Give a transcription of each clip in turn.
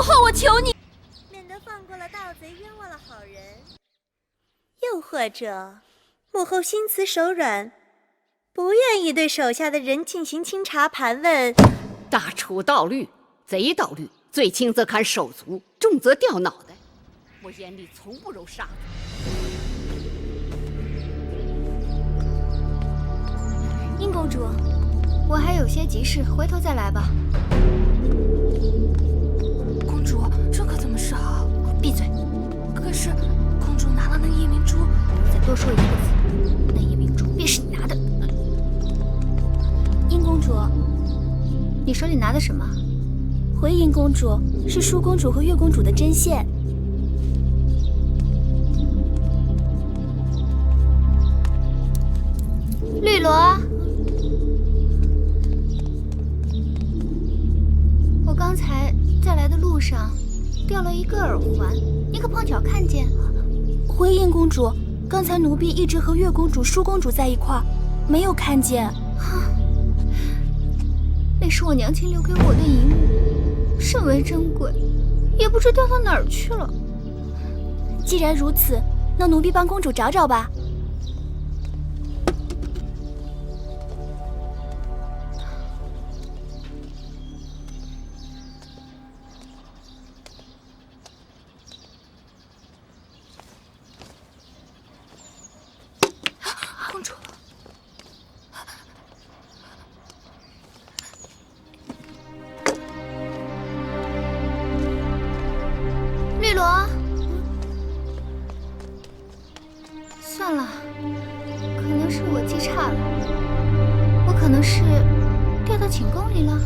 后，我求你，免得放过了盗贼，冤枉了好人。又或者，母后心慈手软，不愿意对手下的人进行清查盘问。大楚盗律，贼盗律，最轻则砍手足，重则掉脑袋。我眼里从不揉沙子。殷公主，我还有些急事，回头再来吧。公主，这可怎么是好？闭嘴！可是，公主拿了那夜明珠，再多说一个字，那夜明珠便是你拿的。殷公主，你手里拿的什么？回殷公主，是舒公主和月公主的针线。绿萝，我刚才在来的路上掉了一个耳环，你可碰巧看见？回殷公主，刚才奴婢一直和月公主、舒公主在一块儿，没有看见。那是我娘亲留给我的遗物，甚为珍贵，也不知掉到哪儿去了。既然如此，那奴婢帮公主找找吧。公主。绿萝，算了，可能是我记差了，我可能是掉到寝宫里了。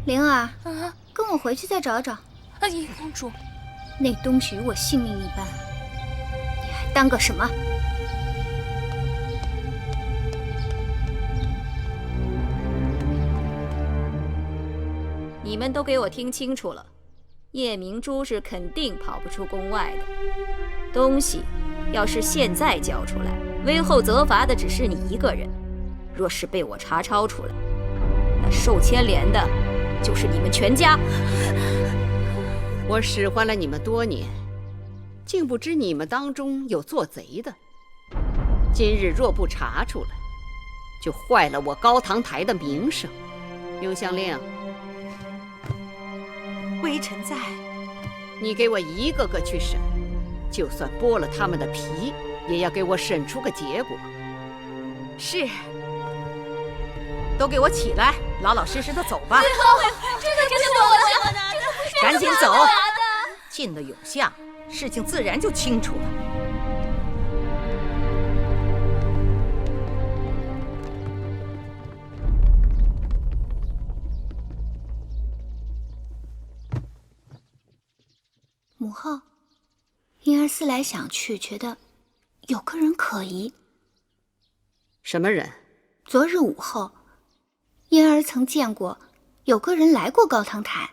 灵儿，跟我回去再找找。殷公主，那东西与我性命一般，你还当个什么？你们都给我听清楚了，夜明珠是肯定跑不出宫外的。东西要是现在交出来，微后责罚的只是你一个人；若是被我查抄出来，那受牵连的就是你们全家。我使唤了你们多年，竟不知你们当中有做贼的。今日若不查出来，就坏了我高堂台的名声。永香令，微臣在。你给我一个个去审，就算剥了他们的皮，也要给我审出个结果。是。都给我起来，老老实实的走吧。这个不是我的，赶紧走。进了永巷，事情自然就清楚了。母后，婴儿思来想去，觉得有个人可疑。什么人？昨日午后，婴儿曾见过有个人来过高堂台，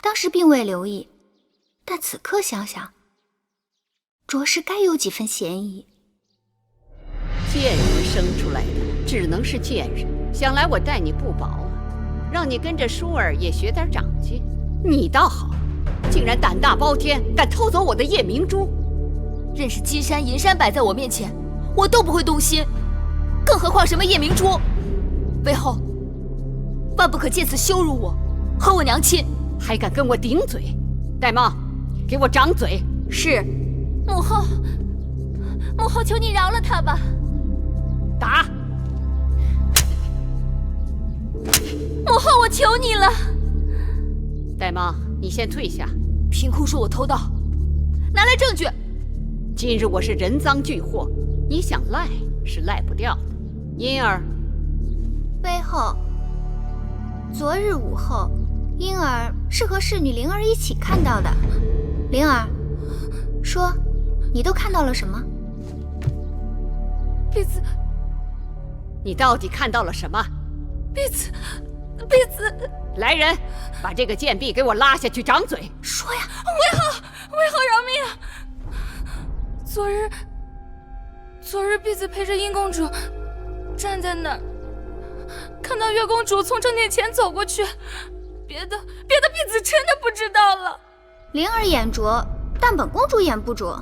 当时并未留意，但此刻想想，着实该有几分嫌疑。贱人生出来的，只能是贱人。想来我待你不薄啊，让你跟着舒儿也学点长进。你倒好，竟然胆大包天，敢偷走我的夜明珠。任是金山银山摆在我面前，我都不会动心，更何况什么夜明珠？魏后，万不可借此羞辱我和我娘亲。还敢跟我顶嘴？玳瑁，给我掌嘴！是。母后，母后，求你饶了他吧。打！母后，我求你了。玳瑁，你先退下。凭空说我偷盗，拿来证据。今日我是人赃俱获，你想赖是赖不掉的。嫣儿，魏后，昨日午后，婴儿是和侍女灵儿一起看到的。灵儿，说，你都看到了什么？婢子，你到底看到了什么？婢子，来人，把这个贱婢给我拉下去掌嘴！说呀！魏后饶命啊！昨日婢子陪着殷公主站在那儿，看到月公主从正殿前走过去，别的婢子真的不知道了。灵儿眼拙，但本公主眼不拙。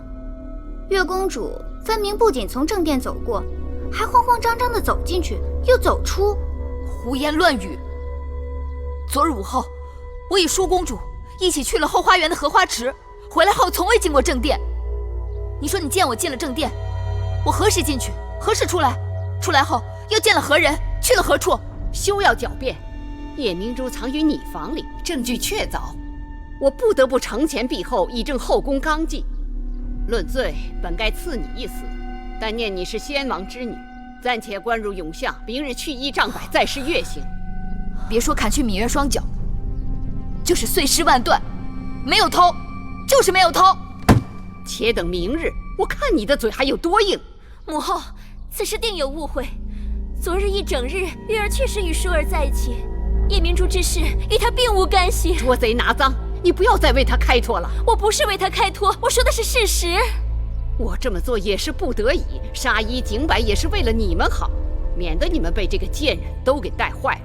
月公主分明不仅从正殿走过，还慌慌张张地走进去，又走出。胡言乱语！昨日午后，我与舒公主一起去了后花园的荷花池，回来后从未进过正殿。你说你见我进了正殿，我何时进去，何时出来？出来后又见了何人，去了何处？休要狡辩！叶明珠藏于你房里，证据确凿，我不得不惩前毖后，以正后宫纲纪。论罪，本该赐你一死，但念你是先王之女，暂且关入永巷，明日去衣杖摆，再施月刑。别说砍去芈月双脚，就是碎尸万段，没有偷，就是没有偷。且等明日，我看你的嘴还有多硬。母后，此事定有误会。昨日一整日，月儿确实与舒儿在一起，叶明珠之事与她并无干系。捉贼拿赃，你不要再为他开脱了。我不是为他开脱，我说的是事实。我这么做也是不得已，杀一儆百也是为了你们好，免得你们被这个贱人都给带坏了。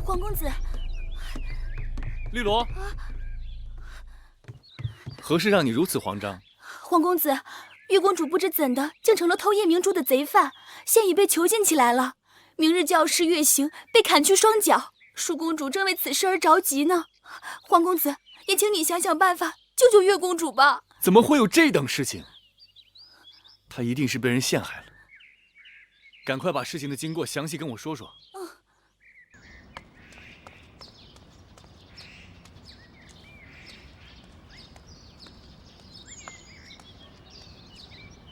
皇公子，绿萝，何事让你如此慌张？皇公子，月公主不知怎的，竟成了偷夜明珠的贼犯，现已被囚禁起来了。明日就要施月刑，被砍去双脚。舒公主正为此事而着急呢。皇公子，也请你想想办法，救救月公主吧。怎么会有这等事情？她一定是被人陷害了。赶快把事情的经过详细跟我说说。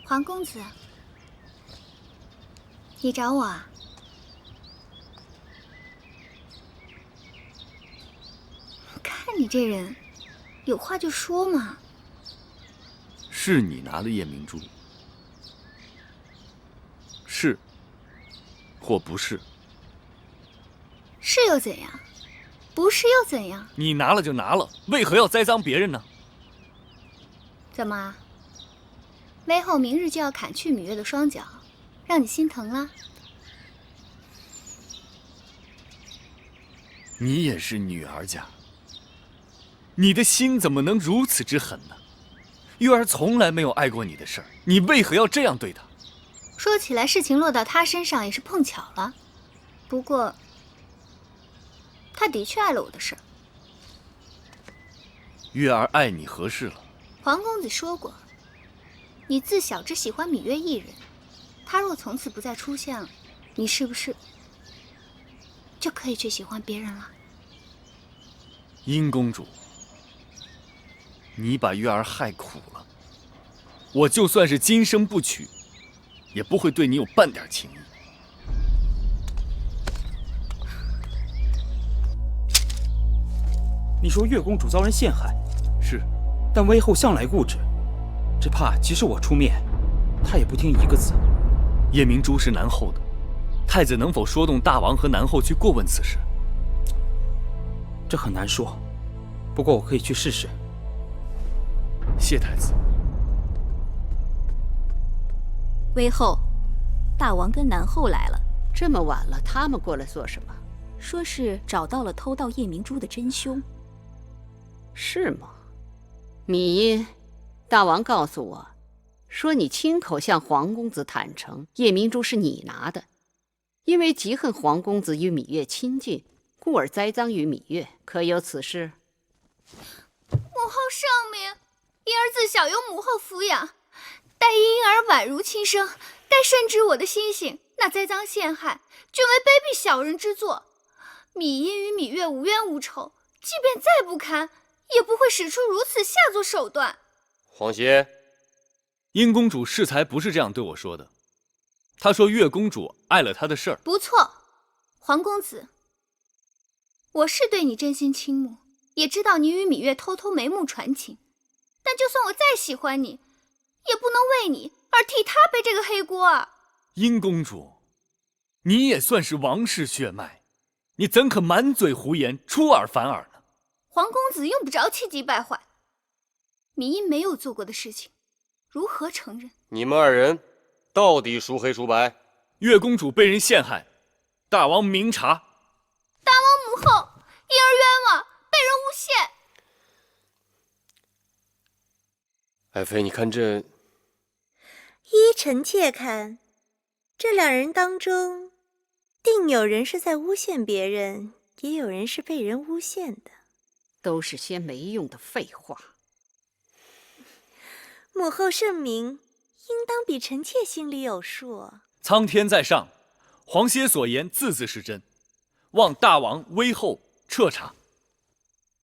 皇公子，你找我啊？看你这人，有话就说嘛。是你拿了夜明珠，是或不是？是又怎样？不是又怎样？你拿了就拿了，为何要栽赃别人呢？怎么？微后明日就要砍去芈月的双脚，让你心疼了？你也是女儿家，你的心怎么能如此之狠呢？月儿从来没有碍过你的事儿，你为何要这样对她？说起来，事情落到她身上也是碰巧了。不过，她的确碍了我的事儿。月儿爱你何事了？皇公子说过，你自小只喜欢芈月一人，她若从此不再出现了，你是不是就可以去喜欢别人了？殷公主，你把月儿害苦了，我就算是今生不娶，也不会对你有半点情谊。你说月公主遭人陷害，是，但微后向来固执，只怕即使我出面，她也不听一个字。夜明珠是南后的，太子能否说动大王和南后去过问此事？这很难说，不过我可以去试试。谢太子。微后，大王跟南后来了。这么晚了，他们过来做什么？说是找到了偷盗夜明珠的真凶。是吗？米音，大王告诉我，说你亲口向皇公子坦诚，夜明珠是你拿的，因为嫉恨皇公子与芈月亲近，故而栽赃于芈月，可有此事？母后圣明，婴儿自小由母后抚养，待婴儿宛如亲生，该深知我的心性。那栽赃陷害，均为卑鄙小人之作。芈音与芈月无冤无仇，即便再不堪，也不会使出如此下作手段。皇爷，殷公主适才不是这样对我说的，她说月公主碍了她的事儿。不错，皇公子，我是对你真心倾慕，也知道你与芈月偷偷眉目传情，但就算我再喜欢你，也不能为你而替她背这个黑锅啊！殷公主，你也算是王室血脉，你怎可满嘴胡言，出尔反尔呢？皇公子用不着气急败坏，芈音没有做过的事情，如何承认？你们二人到底孰黑孰白？月公主被人陷害，大王明察。大王母后，婴儿冤枉，被人诬陷。爱妃，你看这……依臣妾看，这两人当中，定有人是在诬陷别人，也有人是被人诬陷的。都是些没用的废话。母后圣明，应当比臣妾心里有数。苍天在上，皇歇所言字字是真，望大王威后彻查。